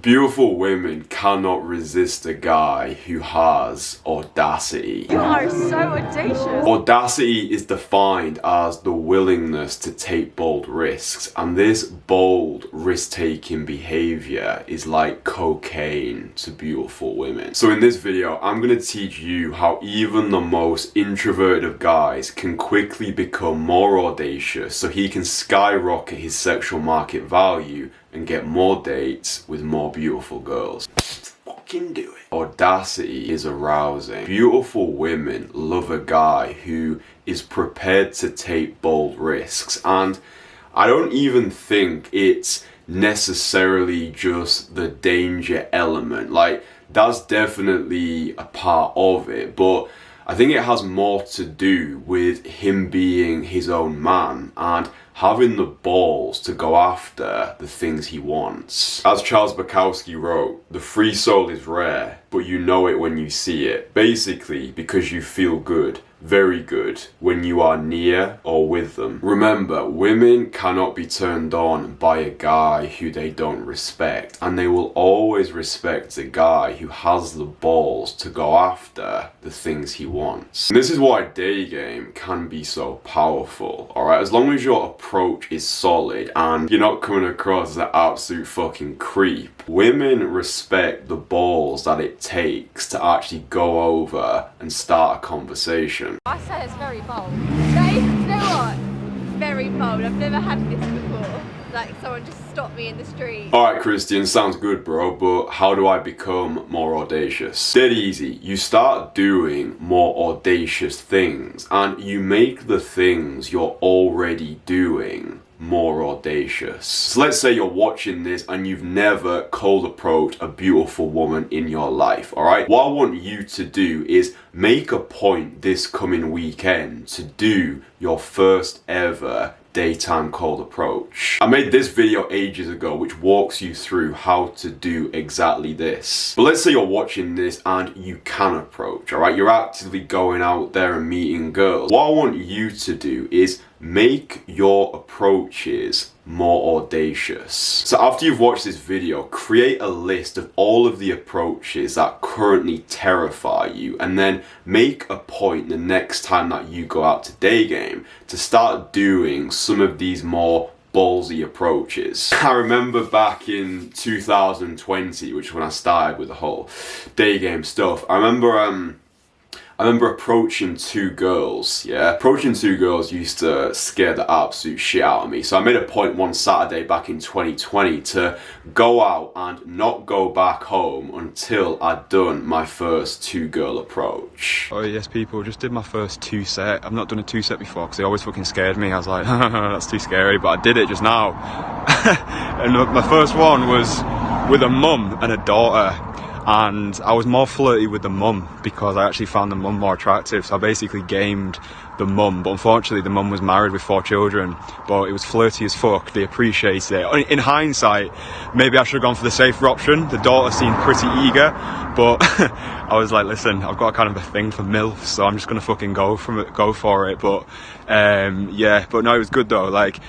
Beautiful women cannot resist a guy who has audacity. You are so audacious. Audacity is defined as the willingness to take bold risks, and this bold risk-taking behavior is like cocaine to beautiful women. So in this video, I'm going to teach you how even the most introverted of guys can quickly become more audacious so he can skyrocket his sexual market value and get more dates with more beautiful girls. Fucking do it. Audacity is arousing. Beautiful women love a guy who is prepared to take bold risks, and I don't even think it's necessarily just the danger element. Like, that's definitely a part of it, but I think it has more to do with him being his own man and having the balls to go after the things he wants. As Charles Bukowski wrote, the free soul is rare, but you know it when you see it. Basically, because you feel good, very good, when you are near or with them. Remember, women cannot be turned on by a guy who they don't respect, and they will always respect a guy who has the balls to go after the things he wants. And this is why day game can be so powerful, alright? As long as your approach is solid and you're not coming across as an absolute fucking creep, women respect the balls that it takes to actually go over and start a conversation. I say it's very bold. That is, you know what? Very bold. I've never had this before. Like, someone just stopped me in the street. Alright, Kristian, sounds good, bro, but how do I become more audacious? Dead easy. You start doing more audacious things, and you make the things you're already doing more audacious. So let's say you're watching this and you've never cold approached a beautiful woman in your life, alright? What I want you to do is make a point this coming weekend to do your first ever daytime cold approach. I made this video ages ago which walks you through how to do exactly this. But let's say you're watching this and you can approach, alright? You're actively going out there and meeting girls. What I want you to do is make your approaches more audacious. So after you've watched this video, create a list of all of the approaches that currently terrify you, and then make a point the next time that you go out to day game to start doing some of these more ballsy approaches. I remember back in 2020, which is when I started with the whole day game stuff, I remember approaching two girls, yeah? Approaching two girls used to scare the absolute shit out of me. So I made a point one Saturday back in 2020 to go out and not go back home until I'd done my first two-girl approach. Oh yes, people, just did my first two-set. I've not done a two-set before because they always fucking scared me. I was like, that's too scary, but I did it just now. And my first one was with a mum and a daughter. And I was more flirty with the mum because I actually found the mum more attractive. So I basically gamed the mum, but unfortunately the mum was married with 4 children. But it was flirty as fuck. They appreciated it. In hindsight, maybe I should have gone for the safer option. The daughter seemed pretty eager, but I was like, listen, I've got kind of a thing for MILFs, so I'm just gonna fucking go for it. But yeah, but no, it was good though. Like,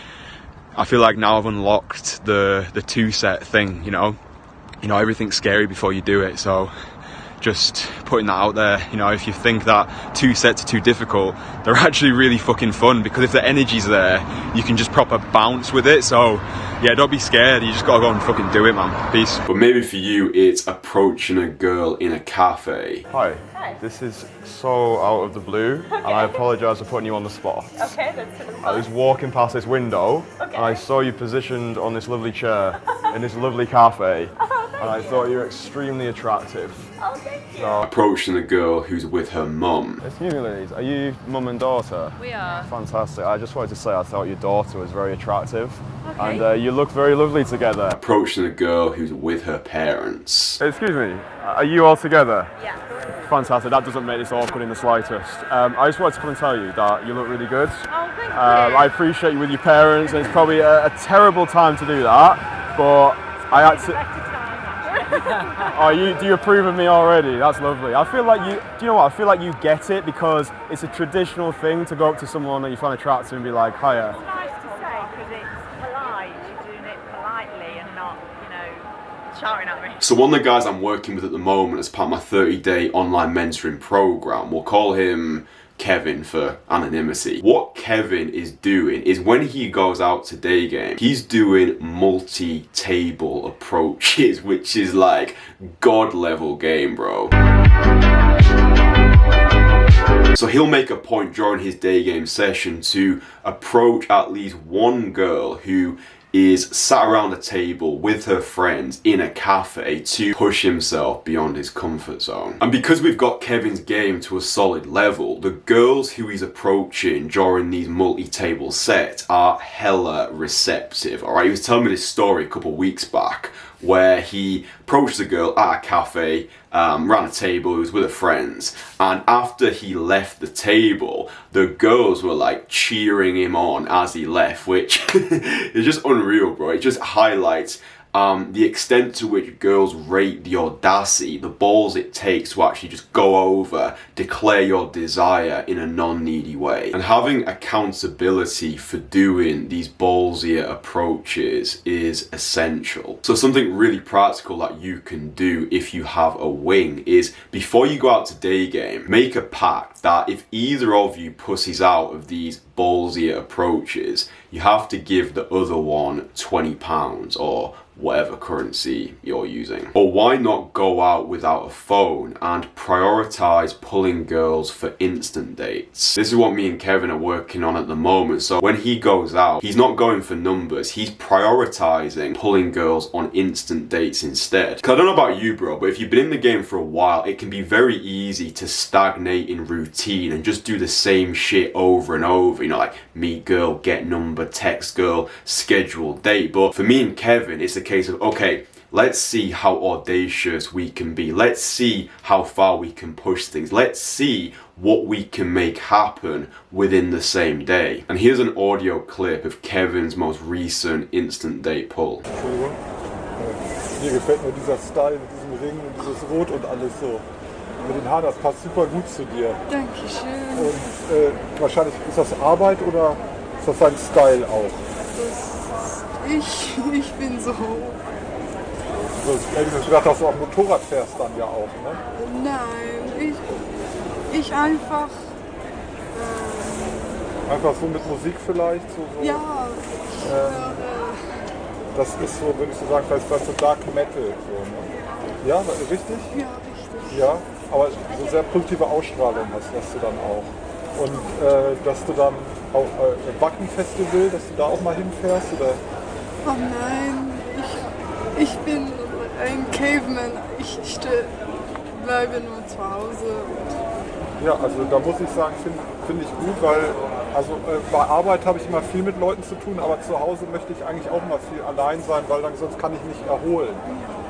I feel like now I've unlocked the two-set thing, you know, everything's scary before you do it, so just putting that out there. You know, if you think that two sets are too difficult, they're actually really fucking fun, because if the energy's there, you can just proper bounce with it. So yeah, don't be scared, you just gotta go and fucking do it, man. Peace. But maybe for you, it's approaching a girl in a cafe. Hi. This is so out of the blue, and I apologise for putting you on the spot. Okay, that's sort of I was walking past this window, and I saw you positioned on this lovely chair in this lovely cafe, and I thought you were extremely attractive. Oh, thank you. So, Approaching a girl who's with her mum. excuse me, ladies, are you mum and daughter? We are. Fantastic. I just wanted to say I thought your daughter was very attractive, Okay. and you look very lovely together. Approaching a girl who's with her parents. Excuse me, are you all together? Yeah. Fantastic, that doesn't make this awkward in the slightest. I just wanted to come and tell you that you look really good. Oh, thank you. I appreciate you with your parents, and it's probably a terrible time to do that, but I had to... Do you approve of me already? That's lovely. I feel like do you know what? I feel like you get it, because it's a traditional thing to go up to someone that you find attractive and be like, hiya. It's nice to say because it's polite. You're doing it politely and not, shouting at me. So one of the guys I'm working with at the moment as part of my 30-day online mentoring program, we'll call him Kevin for anonymity. What Kevin is doing is when he goes out to day game, he's doing multi-table approaches, which is like god level game, bro. So he'll make a point during his day game session to approach at least one girl who is sat around a table with her friends in a cafe to push himself beyond his comfort zone. And because we've got Kevin's game to a solid level, the girls who he's approaching during these multi-table sets are hella receptive. Alright, he was telling me this story a couple weeks back where he approached a girl at a cafe, around a table, he was with her friends, and after he left the table, the girls were like cheering him on as he left, which is just unreal, bro. It just highlights the extent to which girls rate the audacity, the balls it takes to actually just go over, declare your desire in a non-needy way. And having accountability for doing these ballsier approaches is essential. So something really practical that you can do if you have a wing is, before you go out to day game, make a pact that if either of you pussies out of these ballsier approaches, you have to give the other one £20 or whatever currency you're using. Or why not go out without a phone and prioritize pulling girls for instant dates? This is what me and Kevin are working on at the moment. So when he goes out, he's not going for numbers, he's prioritizing pulling girls on instant dates instead. Cause I don't know about you, bro, but if you've been in the game for a while, it can be very easy to stagnate in routine and just do the same shit over and over. You know, like meet girl, get number, text girl, schedule date. But for me and Kevin, it's a case of, okay, let's see how audacious we can be. Let's see how far we can push things. Let's see what we can make happen within the same day. And here's an audio clip of Kevin's most recent instant date pull. Mir gefällt mir dieser Style mit diesem Ring und dieses Rot und alles so. Mit den Haaren, das passt super gut zu dir. Dankeschön. Und wahrscheinlich ist das Arbeit oder ist das dein Style auch? Ich bin so. Also, ich hätte gedacht, dass du auch Motorrad fährst dann ja auch, ne? Nein, ich einfach. Einfach so mit Musik vielleicht? So, Ja. Das ist so, würde ich so sagen, vielleicht so Dark Metal. So, ne? Ja, richtig? Ja, richtig. Ja, aber so sehr positive Ausstrahlung hast du dann auch. Und dass du dann auch Wacken-Festival, dass du da auch mal hinfährst? Oder? Oh nein, ich bin ein Caveman. Ich bleibe nur zu Hause. Ja, also da muss ich sagen, finde ich gut, weil also bei Arbeit habe ich immer viel mit Leuten zu tun, aber zu Hause möchte ich eigentlich auch mal viel allein sein, weil dann sonst kann ich nicht erholen.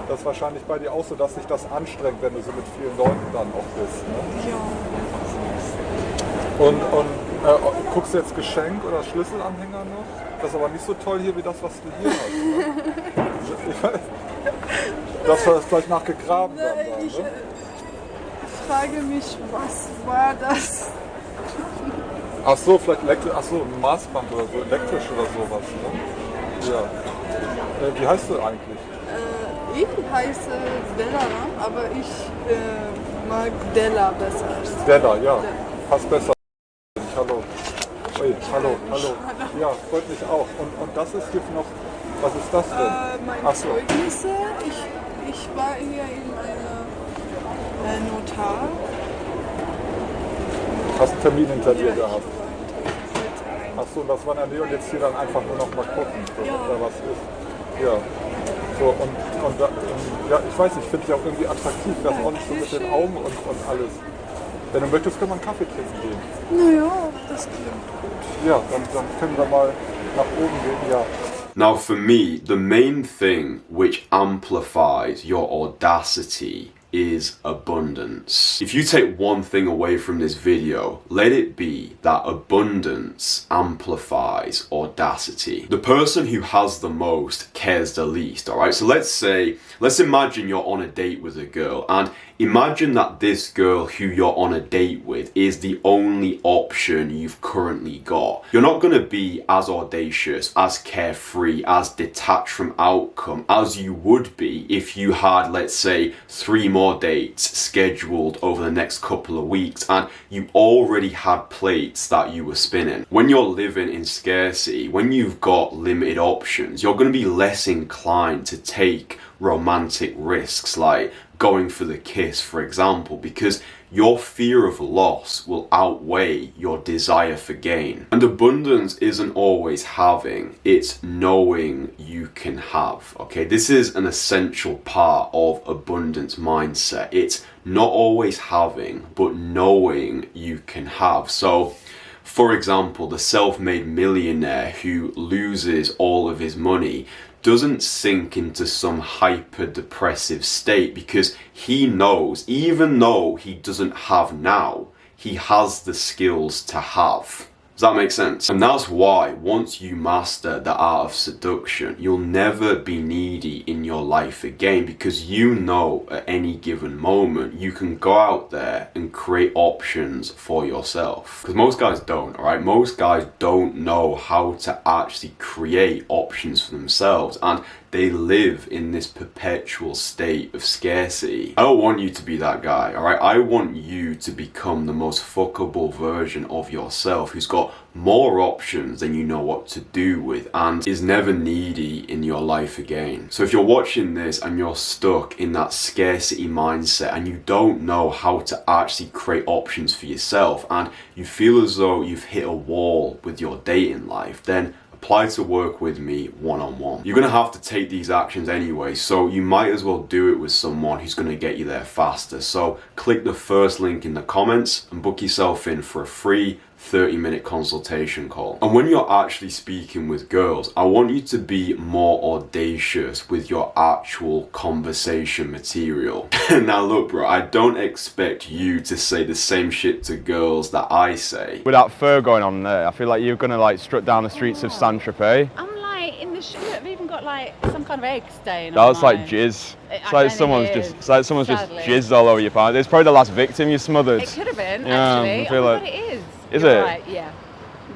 Das ist wahrscheinlich bei dir auch so, dass sich das anstrengt, wenn du so mit vielen Leuten dann auch bist. Ne? Ja. Und guckst du jetzt Geschenk oder Schlüsselanhänger noch? Das ist aber nicht so toll hier wie das, was du hier hast. Ne? Das war vielleicht nachgegraben dann. Ich frage mich, was war das? Ach so, vielleicht ein Maßband oder so, elektrisch oder sowas. Ne? Ja. Wie heißt du eigentlich? Ich heiße Della, aber ich mag Della besser. Della, ja. Passt besser. Hallo. Oi, hallo. Ja, freut mich auch. Und das ist hier noch, was ist das denn? Meine Zeugnisse. Ich war hier in einem Notar. Hast einen Termin hinter dir gehabt? Achso, und das war in der Nähe und jetzt hier dann einfach nur noch mal gucken, oder was ist. Ja. So, und ja, ich weiß nicht, ich finde es ja auch irgendwie attraktiv, das auch nicht so mit den Augen und alles. Wenn du möchtest, können wir einen Kaffee trinken gehen. Naja, das klingt gut. Ja, dann können wir mal nach oben gehen, ja. Now for me, the main thing which amplifies your audacity is abundance. If you take one thing away from this video, let it be that abundance amplifies audacity. The person who has the most cares the least, alright? So let's imagine you're on a date with a girl, and imagine that this girl who you're on a date with is the only option you've currently got. You're not going to be as audacious, as carefree, as detached from outcome as you would be if you had, let's say, 3 more dates scheduled over the next couple of weeks and you already had plates that you were spinning. When you're living in scarcity, when you've got limited options, you're going to be less inclined to take romantic risks like going for the kiss, for example, because your fear of loss will outweigh your desire for gain. And abundance isn't always having, it's knowing you can have, okay? This is an essential part of abundance mindset. It's not always having, but knowing you can have. So, for example, the self-made millionaire who loses all of his money doesn't sink into some hyper-depressive state because he knows, even though he doesn't have now, he has the skills to have. Does that make sense? And that's why once you master the art of seduction, you'll never be needy in your life again, because you know at any given moment you can go out there and create options for yourself. Because most guys don't, alright? Most guys don't know how to actually create options for themselves, and they live in this perpetual state of scarcity. I don't want you to be that guy, alright? I want you to become the most fuckable version of yourself who's got more options than you know what to do with and is never needy in your life again. So if you're watching this and you're stuck in that scarcity mindset and you don't know how to actually create options for yourself and you feel as though you've hit a wall with your dating life, then apply to work with me one-on-one. You're going to have to take these actions anyway, so you might as well do it with someone who's going to get you there faster. So click the first link in the comments and book yourself in for a free 30-minute consultation call. And when you're actually speaking with girls, I want you to be more audacious with your actual conversation material. Now look bro, I don't expect you to say the same shit to girls that I say. With that fur going on there, I feel like you're gonna like strut down the streets of Saint-Tropez. I'm like in the shoe. I've even got like some kind of egg stain. That's like jizz. It's like someone's just jizzed all over your pants. It's probably the last victim you smothered. It could have been, Yeah, actually. I feel Oh, like- but it is. Is You're it? Right, yeah.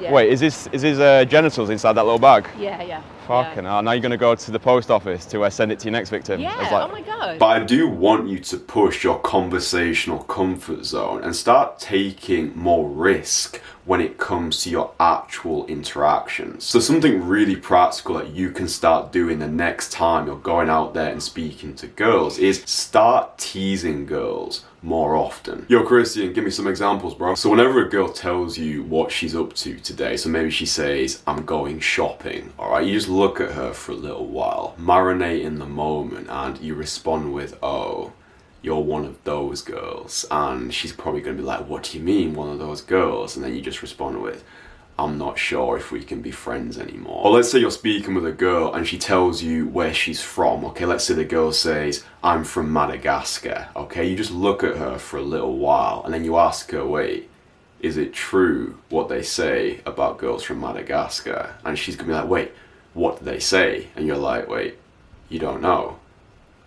Yeah. Wait, is his genitals inside that little bag? Yeah. Fucking hell, now you're gonna go to the post office to send it to your next victim. Yeah, It's like, oh my god. But I do want you to push your conversational comfort zone and start taking more risk when it comes to your actual interactions. So something really practical that you can start doing the next time you're going out there and speaking to girls is start teasing girls more often. Yo Kristian, give me some examples, bro. So whenever a girl tells you what she's up to today, so maybe she says, I'm going shopping, alright, you just look at her for a little while, marinate in the moment, and you respond with, oh, you're one of those girls. And she's probably going to be like, what do you mean one of those girls? And then you just respond with, I'm not sure if we can be friends anymore. Or let's say you're speaking with a girl and she tells you where she's from. Okay, let's say the girl says, I'm from Madagascar. Okay, you just look at her for a little while and then you ask her, wait, is it true what they say about girls from Madagascar? And she's gonna be like, wait, what do they say? And you're like, wait, you don't know?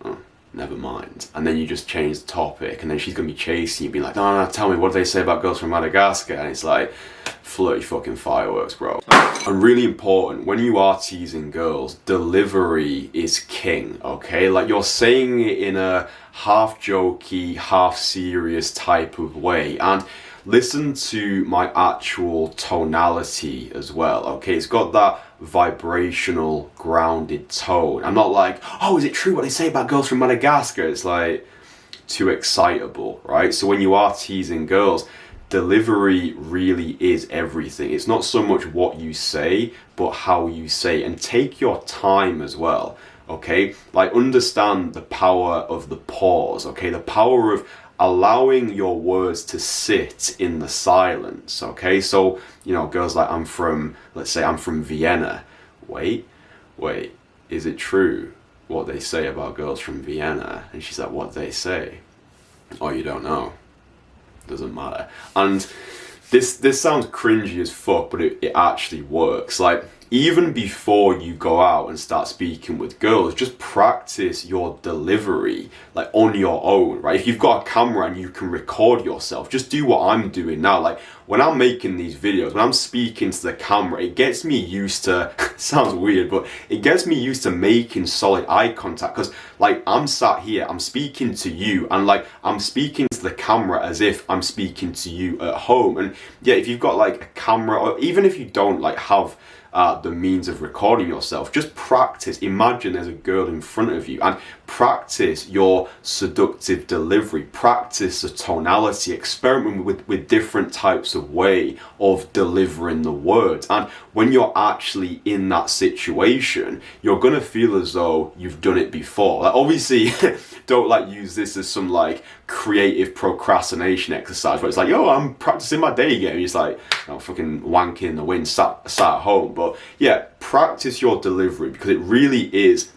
Oh, never mind. And then you just change the topic and then she's gonna be chasing you, be like, no, tell me, what do they say about girls from Madagascar? And it's like, flirty fucking fireworks, bro. And really important, when you are teasing girls, delivery is king, okay? Like you're saying it in a half jokey, half serious type of way. And listen to my actual tonality as well, okay? It's got that vibrational, grounded tone. I'm not like, oh, is it true what they say about girls from Madagascar? It's like too excitable, right? So when you are teasing girls, delivery really is everything. It's not so much what you say, but how you say it. And take your time as well, okay? Like understand the power of the pause, okay? The power of allowing your words to sit in the silence, okay? So, you know, girls like, let's say I'm from Vienna. Wait, is it true what they say about girls from Vienna? And she's like, what they say? or you don't know. Doesn't matter. And this sounds cringy as fuck, but it actually works. Like, even before you go out and start speaking with girls, just practice your delivery, like, on your own, right? If you've got a camera and you can record yourself, just do what I'm doing now. Like, when I'm making these videos, when I'm speaking to the camera, it gets me used to, sounds weird, but it gets me used to making solid eye contact, because, like, I'm sat here, I'm speaking to you, and, like, I'm speaking to the camera as if I'm speaking to you at home. And yeah, if you've got, like, a camera, or even if you don't, like, have the means of recording yourself, just practice. Imagine there's a girl in front of you and practice your seductive delivery, practice the tonality, experiment with different types of way of delivering the words. And when you're actually in that situation, you're gonna feel as though you've done it before. Like, obviously don't like use this as some like creative procrastination exercise where it's like, yo, I'm practicing my day game. It's like, you know, fucking wanking in the wind sat at home. But yeah, practice your delivery, because it really is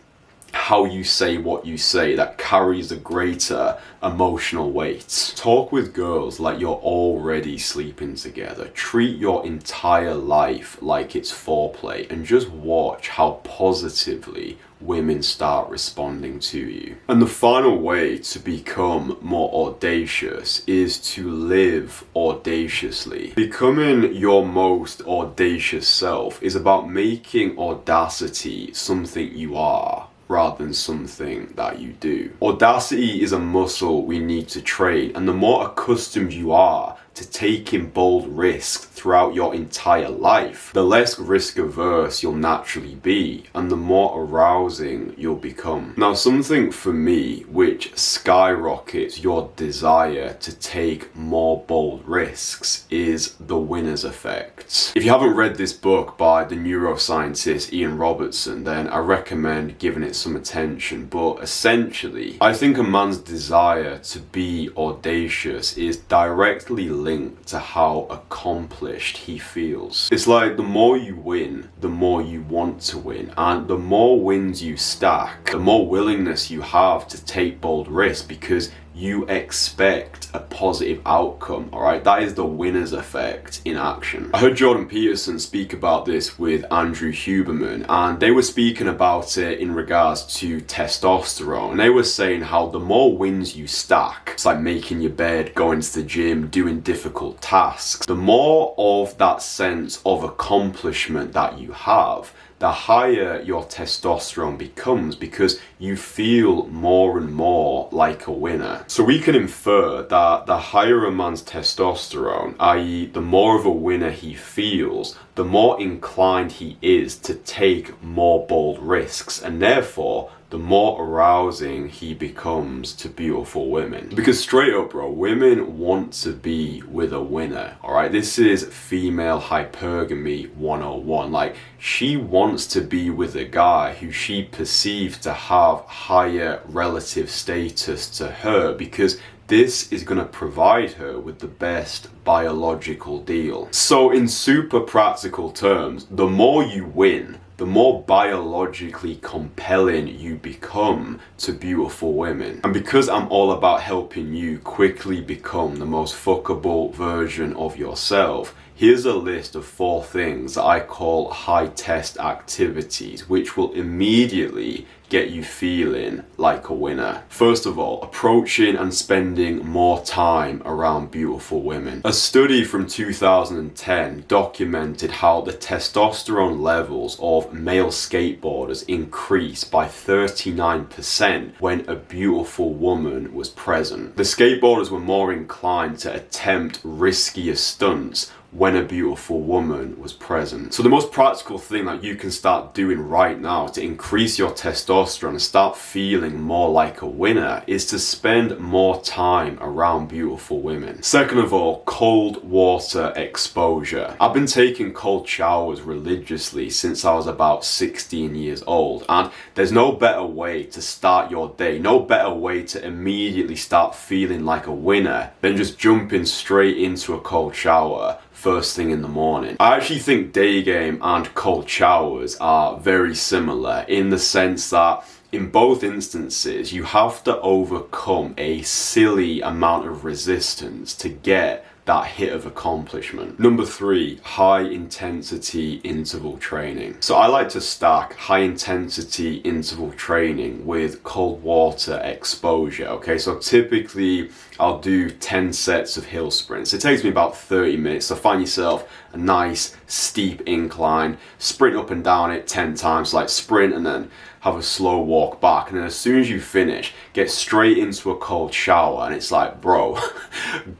how you say what you say that carries a greater emotional weight. Talk with girls like you're already sleeping together. Treat your entire life like it's foreplay, and just watch how positively women start responding to you. And the final way to become more audacious is to live audaciously. Becoming your most audacious self is about making audacity something you are, rather than something that you do. Audacity is a muscle we need to train, and the more accustomed you are to taking bold risks throughout your entire life, the less risk averse you'll naturally be, and the more arousing you'll become. Now, something for me which skyrockets your desire to take more bold risks is the winner's effect. If you haven't read this book by the neuroscientist Ian Robertson, then I recommend giving it some attention. But essentially, I think a man's desire to be audacious is directly linked to how accomplished he feels. It's like the more you win, the more you want to win, and the more wins you stack, the more willingness you have to take bold risks, because you expect a positive outcome. All right, that is the winner's effect in action. I heard Jordan Peterson speak about this with Andrew Huberman, and they were speaking about it in regards to testosterone. And they were saying how the more wins you stack, it's like making your bed, going to the gym, doing difficult tasks, the more of that sense of accomplishment that you have, the higher your testosterone becomes, because you feel more and more like a winner. So we can infer that the higher a man's testosterone, i.e. the more of a winner he feels, the more inclined he is to take more bold risks, and therefore the more arousing he becomes to beautiful women. Because straight up, bro, women want to be with a winner, all right? This is female hypergamy 101. Like, she wants to be with a guy who she perceives to have higher relative status to her, because this is going to provide her with the best biological deal. So in super practical terms, the more you win, the more biologically compelling you become to beautiful women. And because I'm all about helping you quickly become the most fuckable version of yourself, here's a list of 4 things that I call high test activities, which will immediately get you feeling like a winner. First of all, approaching and spending more time around beautiful women. A study from 2010 documented how the testosterone levels of male skateboarders increased by 39% when a beautiful woman was present. The skateboarders were more inclined to attempt riskier stunts when a beautiful woman was present. So the most practical thing that you can start doing right now to increase your testosterone and start feeling more like a winner is to spend more time around beautiful women. Second of all, cold water exposure. I've been taking cold showers religiously since I was about 16 years old, and there's no better way to start your day, no better way to immediately start feeling like a winner than just jumping straight into a cold shower first thing in the morning. I actually think day game and cold showers are very similar in the sense that in both instances, you have to overcome a silly amount of resistance to get that hit of accomplishment. Number 3, high intensity interval training. So I like to stack high intensity interval training with cold water exposure. Okay, so typically I'll do 10 sets of hill sprints. It takes me about 30 minutes. So find yourself a nice steep incline, sprint up and down it 10 times, like sprint and then have a slow walk back, and then as soon as you finish, get straight into a cold shower, and it's like, bro,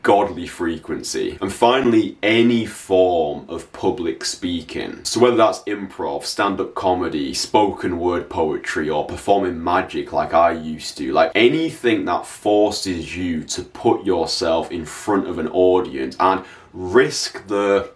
godly frequency. And finally, any form of public speaking. So whether that's improv, stand-up comedy, spoken word poetry, or performing magic like I used to, like anything that forces you to put yourself in front of an audience and risk the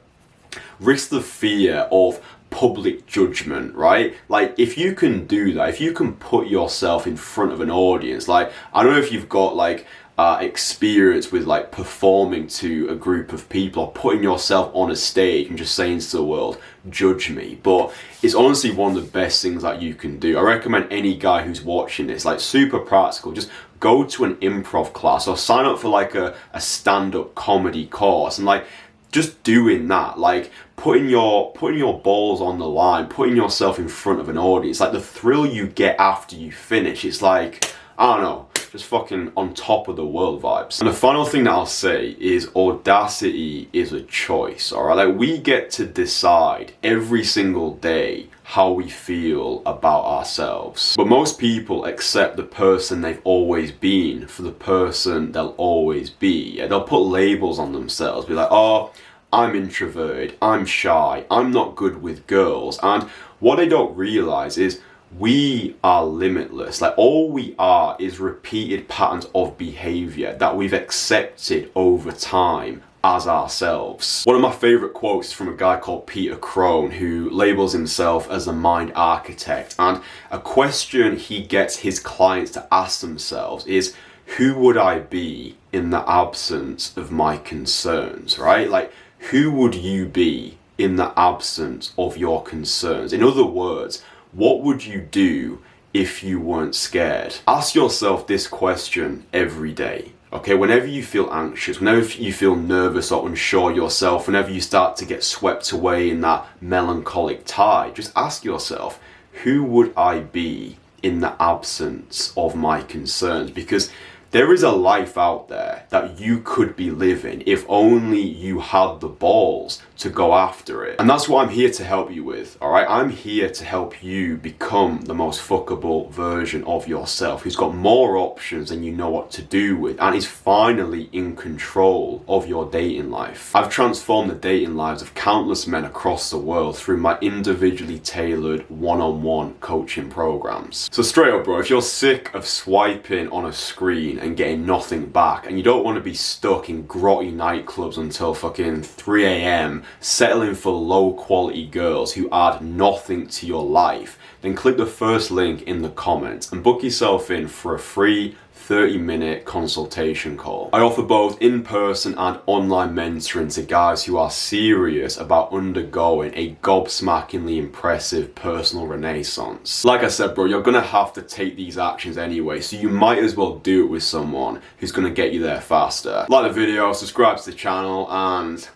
fear of public judgment, right? Like if you can do that, if you can put yourself in front of an audience, like I don't know if you've got like experience with like performing to a group of people or putting yourself on a stage and just saying to the world, judge me, but it's honestly one of the best things that you can do. I recommend any guy who's watching this, like super practical, just go to an improv class or sign up for like a stand-up comedy course, and like just doing that, like putting your balls on the line, putting yourself in front of an audience, like the thrill you get after you finish, it's like, I don't know, just fucking on top of the world vibes. And the final thing that I'll say is Audacity is a choice, alright? Like we get to decide every single day how we feel about ourselves. But most people accept the person they've always been for the person they'll always be. Yeah, they'll put labels on themselves, be like, oh, I'm introverted, I'm shy, I'm not good with girls. And what they don't realize is we are limitless. Like all we are is repeated patterns of behavior that we've accepted over time as ourselves. One of my favorite quotes is from a guy called Peter Crone, who labels himself as a mind architect, and a question he gets his clients to ask themselves is, who would I be in the absence of my concerns, right? Like, who would you be in the absence of your concerns? In other words, what would you do if you weren't scared? Ask yourself this question every day. Okay, whenever you feel anxious, whenever you feel nervous or unsure yourself, whenever you start to get swept away in that melancholic tide, just ask yourself, who would I be in the absence of my concerns? Because there is a life out there that you could be living if only you had the balls to go after it. And that's what I'm here to help you with, alright? I'm here to help you become the most fuckable version of yourself, who's got more options than you know what to do with, and is finally in control of your dating life. I've transformed the dating lives of countless men across the world through my individually tailored one-on-one coaching programs. So straight up, bro, if you're sick of swiping on a screen and getting nothing back, and you don't want to be stuck in grotty nightclubs until fucking 3 a.m. settling for low quality girls who add nothing to your life, then click the first link in the comments and book yourself in for a free 30-minute consultation call. I offer both in-person and online mentoring to guys who are serious about undergoing a gobsmackingly impressive personal renaissance. Like I said, bro, you're gonna have to take these actions anyway, so you might as well do it with someone who's gonna get you there faster. Like the video, subscribe to the channel, and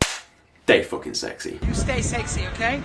stay fucking sexy. You stay sexy, okay?